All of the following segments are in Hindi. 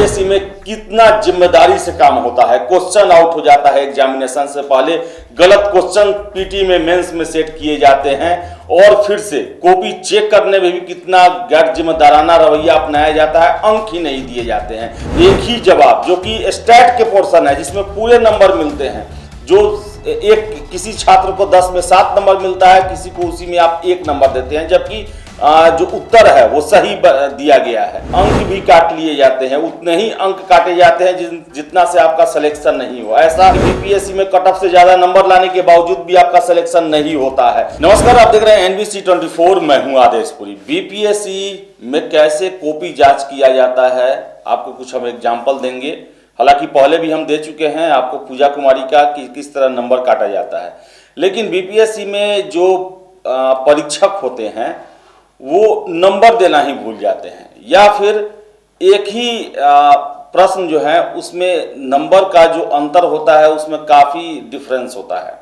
बीपीएससी में कितना जिम्मेदारी से काम होता है। क्वेश्चन आउट हो जाता है एग्जामिनेशन से पहले, गलत क्वेश्चन पीटी में मेंस में सेट किए जाते हैं और फिर से कॉपी चेक करने में भी कितना गैर जिम्मेदाराना रवैया अपनाया जाता है, अंक ही नहीं दिए जाते हैं। एक ही जवाब जो कि स्टैट के पोर्शन है जिसमें पूरे नंबर मिलते हैं, जो एक किसी छात्र को 10 में 7 नंबर मिलता है, किसी को उसी में आप 1 नंबर देते हैं, जबकि जो उत्तर है वो सही दिया गया है। अंक भी काट लिए जाते हैं, उतने ही अंक काटे जाते हैं जितना से आपका सिलेक्शन नहीं हो। ऐसा बीपीएससी में कट ऑफ से ज्यादा नंबर लाने के बावजूद भी आपका सिलेक्शन नहीं होता है। नमस्कार, आप देख रहे हैं एनबीसी 24, मैं हूं आदेशपुरी। बीपीएससी में कैसे कॉपी जांच किया जाता है, आपको कुछ हम एग्जाम्पल देंगे। हालांकि पहले भी हम दे चुके हैं आपको पूजा कुमारी का कि किस तरह नंबर काटा जाता है, लेकिन बीपीएससी में जो परीक्षक होते हैं वो नंबर देना ही भूल जाते हैं, या फिर एक ही प्रश्न जो है उसमें नंबर का जो अंतर होता है उसमें काफ़ी डिफरेंस होता है।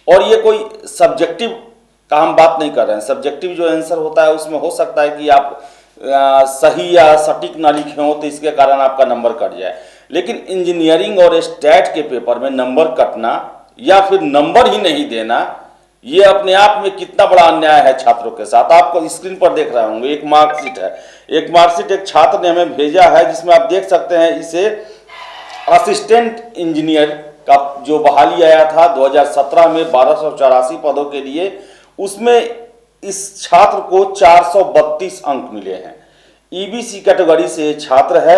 और ये कोई सब्जेक्टिव का हम बात नहीं कर रहे हैं। सब्जेक्टिव जो आंसर होता है उसमें हो सकता है कि आप सही या सटीक ना लिखे हो तो इसके कारण आपका नंबर कट जाए, लेकिन इंजीनियरिंग और स्टैट के पेपर में नंबर कटना या फिर नंबर ही नहीं देना, ये अपने आप में कितना बड़ा अन्याय है छात्रों के साथ। आपको स्क्रीन पर देख रहे होंगे एक मार्कशीट है, एक मार्कशीट एक छात्र ने हमें भेजा है जिसमें आप देख सकते हैं इसे असिस्टेंट इंजीनियर का जो बहाली आया था 2017 में 1284 पदों के लिए, उसमें इस छात्र को 432 अंक मिले हैं। ईबीसी कैटेगरी से छात्र है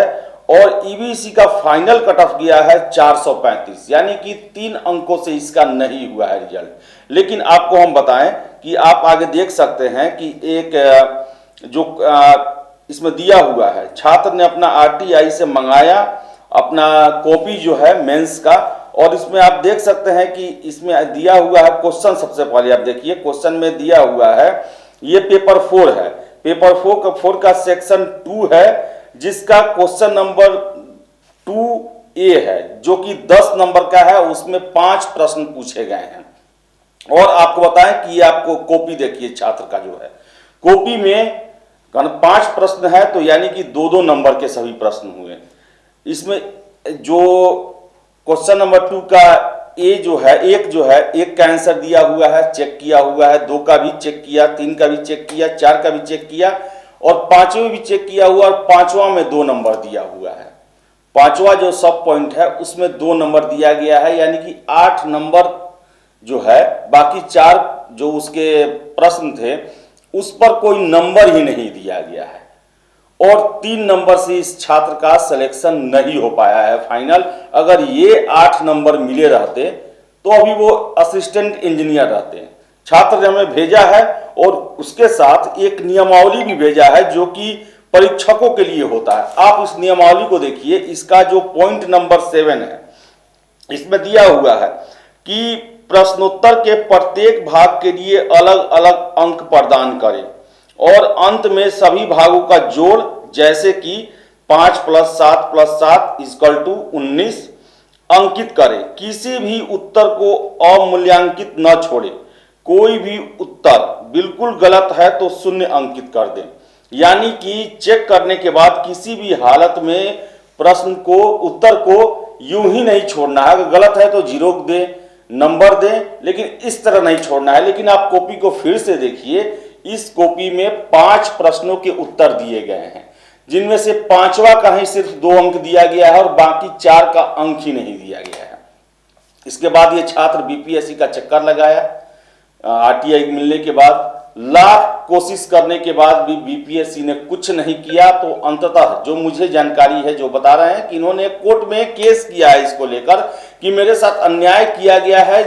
और ईबीसी का फाइनल कट ऑफ गया है 435, यानी कि 3 अंकों से इसका नहीं हुआ है रिजल्ट। लेकिन आपको हम बताएं कि आप आगे देख सकते हैं कि एक जो इसमें दिया हुआ है, छात्र ने अपना आरटीआई से मंगाया अपना कॉपी जो है मेंस का, और इसमें आप देख सकते हैं कि इसमें दिया हुआ है क्वेश्चन। सबसे पहले आप देखिए क्वेश्चन में दिया हुआ है, ये पेपर 4 है, पेपर 4 का सेक्शन 2 है, जिसका क्वेश्चन नंबर 2A है जो कि 10 नंबर का है। उसमें 5 प्रश्न पूछे गए हैं। और आपको बताएं कि ये आपको कॉपी देखिए छात्र का जो है, कॉपी में 5 प्रश्न है, तो यानी कि 2-2 नंबर के सभी प्रश्न हुए। इसमें जो क्वेश्चन नंबर 2 का एक का आंसर दिया हुआ है, चेक किया हुआ है, 2 का भी चेक किया, 3 का भी चेक किया, 4 का भी चेक किया और 5वां भी चेक किया हुआ, और 5वां में 2 नंबर दिया हुआ है। 5वां जो सब पॉइंट है उसमें 2 नंबर दिया गया है, यानी कि 8 नंबर जो है। बाकी 4 जो उसके प्रश्न थे उस पर कोई नंबर ही नहीं दिया गया है, और 3 नंबर से इस छात्र का सिलेक्शन नहीं हो पाया है फाइनल। अगर ये 8 नंबर मिले रहते तो अभी वो असिस्टेंट इंजीनियर रहते हैं। छात्र ने हमें भेजा है और उसके साथ एक नियमावली भी भेजा है जो कि परीक्षकों के लिए होता है। आप इस नियमावली को देखिए, इसका जो पॉइंट नंबर 7 है इसमें दिया हुआ है कि प्रश्नोत्तर के प्रत्येक भाग के लिए अलग अलग अंक प्रदान करें और अंत में सभी भागों का जोड़, जैसे कि 5 + 7 + 7 = 19 अंकित करें। किसी भी उत्तर को अमूल्यांकित न छोड़े। कोई भी उत्तर बिल्कुल गलत है तो 0 अंकित कर दें। यानी कि चेक करने के बाद किसी भी हालत में प्रश्न को, उत्तर को यूं ही नहीं छोड़ना है। अगर गलत है तो 0 दें, नंबर दें, लेकिन इस तरह नहीं छोड़ना है। लेकिन आप कॉपी को फिर से देखिए, इस कॉपी में 5 प्रश्नों के उत्तर दिए गए हैं, जिनमें से 5वां का ही सिर्फ 2 अंक दिया गया है और बाकी 4 का अंक ही नहीं दिया गया है। इसके बाद ये छात्र बीपीएससी का चक्कर लगाया। आरटीआई मिलने के बाद लाख कोशिश करने के बाद भी बीपीएससी ने कुछ नहीं किया, तो अंततः जो मुझे जानकारी है, जो बता रहे हैं कि इन्होंने कोर्ट में केस किया है इसको लेकर कि मेरे साथ अन्याय किया गया है,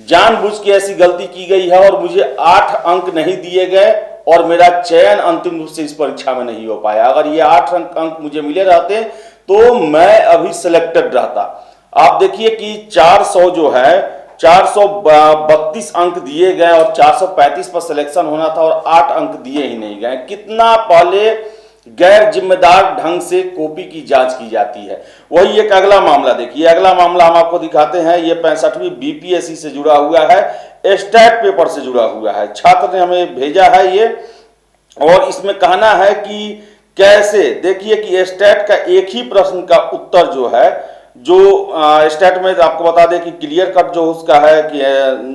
जानबूझ के ऐसी गलती की गई है और मुझे 8 अंक नहीं दिए गए और मेरा चयन अंतिम रूप से इस परीक्षा में नहीं हो पाया। अगर ये 8 अंक मुझे मिले रहते तो मैं अभी सिलेक्टेड रहता। आप देखिए कि 400 जो है 432 अंक दिए गए और 435 पर सिलेक्शन होना था और 8 अंक दिए ही नहीं गए। कितना पहले गैर जिम्मेदार ढंग से कॉपी की जांच की जाती है। वही एक अगला मामला देखिए, अगला मामला हम आपको दिखाते हैं। ये 65वीं बीपीएससी से जुड़ा हुआ है, स्टैट पेपर से जुड़ा हुआ है। छात्र ने हमें भेजा है ये, और इसमें कहना है कि कैसे, देखिए कि स्टेट का एक ही प्रश्न का उत्तर जो है, जो स्टेट में आपको बता दें कि क्लियर कट जो उसका है कि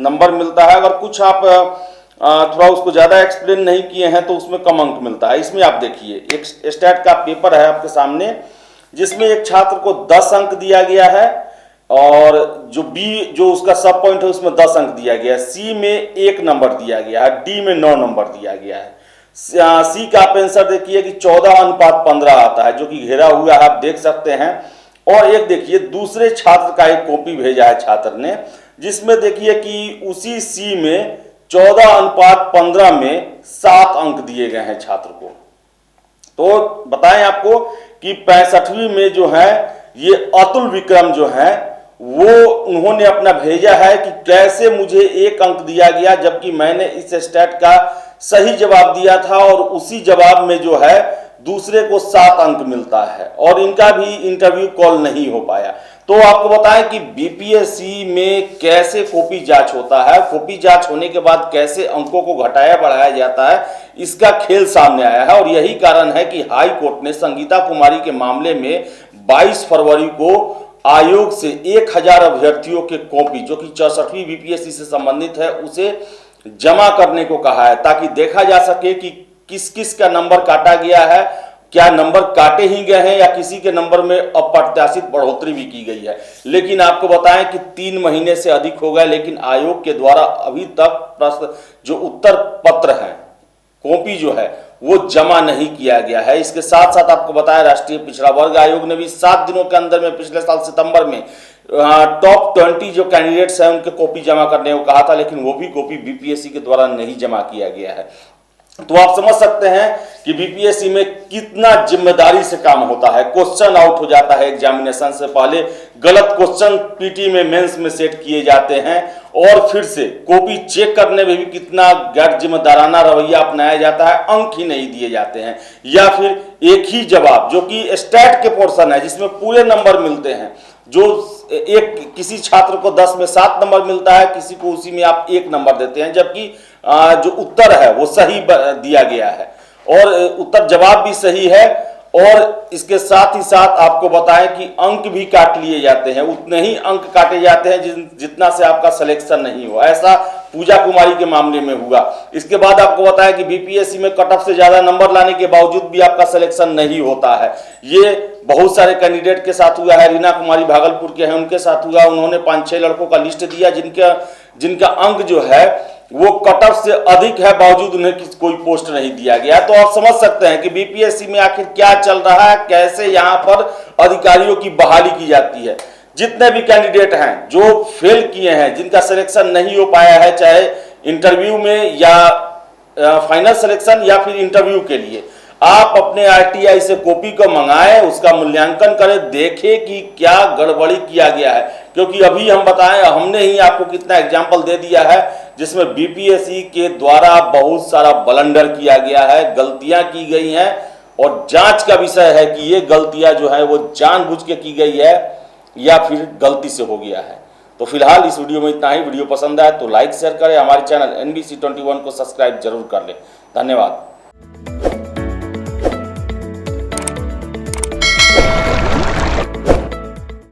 नंबर मिलता है। अगर कुछ आप थोड़ा उसको ज़्यादा एक्सप्लेन नहीं किए हैं तो उसमें कम अंक मिलता है। इसमें आप देखिए एक स्टेट का पेपर है आपके सामने, जिसमें एक छात्र को 10 अंक दिया गया है और जो बी जो उसका सब पॉइंट है उसमें 10 अंक दिया गया है। सी में 1 नंबर दिया गया है, डी में 9 नंबर दिया गया है। सी का आप आंसर देखिए कि 14:15 आता है, जो कि घेरा हुआ है, आप देख सकते हैं। और एक देखिए दूसरे छात्र का एक कॉपी भेजा है छात्र ने, जिसमें देखिए कि उसी सी में 14:15 में 7 अंक दिए गए हैं छात्र को। तो बताएं आपको कि 65वीं में जो है ये अतुल विक्रम जो है वो उन्होंने अपना भेजा है कि कैसे मुझे 1 अंक दिया गया, जबकि मैंने इस स्टेट का सही जवाब दिया था और उसी जवाब में जो है दूसरे को 7 अंक मिलता है और इनका भी इंटरव्यू कॉल नहीं हो पाया। तो आपको बताएं कि बीपीएससी में कैसे कॉपी जांच होता है, कॉपी जांच होने के बाद कैसे अंकों को घटाया बढ़ाया जाता है, इसका खेल सामने आया है। और यही कारण है कि हाई कोर्ट ने संगीता कुमारी के मामले में 22 फरवरी को आयोग से 1000 अभ्यर्थियों के कॉपी जो कि 64वीं बीपीएससी से संबंधित है उसे जमा करने को कहा है, ताकि देखा जा सके कि किस किस का नंबर काटा गया है, क्या नंबर काटे ही गए हैं या किसी के नंबर में अप्रत्याशित बढ़ोतरी भी की गई है। लेकिन आपको बताएं कि 3 महीने से अधिक हो गए, लेकिन आयोग के द्वारा अभी तक प्रश्न जो उत्तर पत्र है, कॉपी जो है वो जमा नहीं किया गया है। इसके साथ साथ आपको बताया राष्ट्रीय पिछड़ा वर्ग आयोग ने भी 7 दिनों के अंदर में पिछले साल सितंबर में टॉप 20 जो कैंडिडेट्स हैं उनके कॉपी जमा करने को कहा था, लेकिन वो भी कॉपी बीपीएससी के द्वारा नहीं जमा किया गया है। तो आप समझ सकते हैं कि बीपीएससी में कितना जिम्मेदारी से काम होता है। क्वेश्चन आउट हो जाता है एग्जामिनेशन से पहले, गलत क्वेश्चन पीटी में मेंस में सेट किए जाते हैं और फिर से कॉपी चेक करने में भी कितना गैर जिम्मेदाराना रवैया अपनाया जाता है, अंक ही नहीं दिए जाते हैं। या फिर एक ही जवाब जो कि स्टैट के पोर्शन है जिसमें पूरे नंबर मिलते हैं, जो एक किसी छात्र को 10 में 7 नंबर मिलता है, किसी को उसी में आप 1 नंबर देते हैं, जबकि जो उत्तर है वो सही दिया गया है और उत्तर जवाब भी सही है। और इसके साथ ही साथ आपको बताएं कि अंक भी काट लिए जाते हैं, उतने ही अंक काटे जाते हैं जितना से आपका सिलेक्शन नहीं हो। ऐसा पूजा कुमारी के मामले में हुआ। इसके बाद आपको बताया कि बीपीएससी में कट ऑफ से ज्यादा नंबर लाने के बावजूद भी आपका सिलेक्शन नहीं होता है। ये बहुत सारे कैंडिडेट के साथ हुआ है। रीना कुमारी भागलपुर के हैं, उनके साथ हुआ। उन्होंने 5-6 लड़कों का लिस्ट दिया जिनका अंक जो है वो कट ऑफ से अधिक है, बावजूद उन्हें कोई पोस्ट नहीं दिया गया। तो आप समझ सकते हैं कि बीपीएससी में आखिर क्या चल रहा है, कैसे यहाँ पर अधिकारियों की बहाली की जाती है। जितने भी कैंडिडेट हैं जो फेल किए हैं, जिनका सिलेक्शन नहीं हो पाया है, चाहे इंटरव्यू में या फाइनल सिलेक्शन या फिर इंटरव्यू के लिए, आप अपने आरटीआई से कॉपी को मंगाएं, उसका मूल्यांकन करें, देखें कि क्या गड़बड़ी किया गया है। क्योंकि अभी हम बताएं, हमने ही आपको कितना एग्जाम्पल दे दिया है जिसमें बीपीएससी के द्वारा बहुत सारा ब्लंडर किया गया है, गलतियां की गई हैं और जांच का विषय है कि ये गलतियां जो है वो जानबूझ के की गई है या फिर गलती से हो गया है। तो फिलहाल इस वीडियो में इतना ही। वीडियो पसंद आए तो लाइक शेयर करें, हमारे चैनल NBC 21 को सब्सक्राइब जरूर कर लें। धन्यवाद।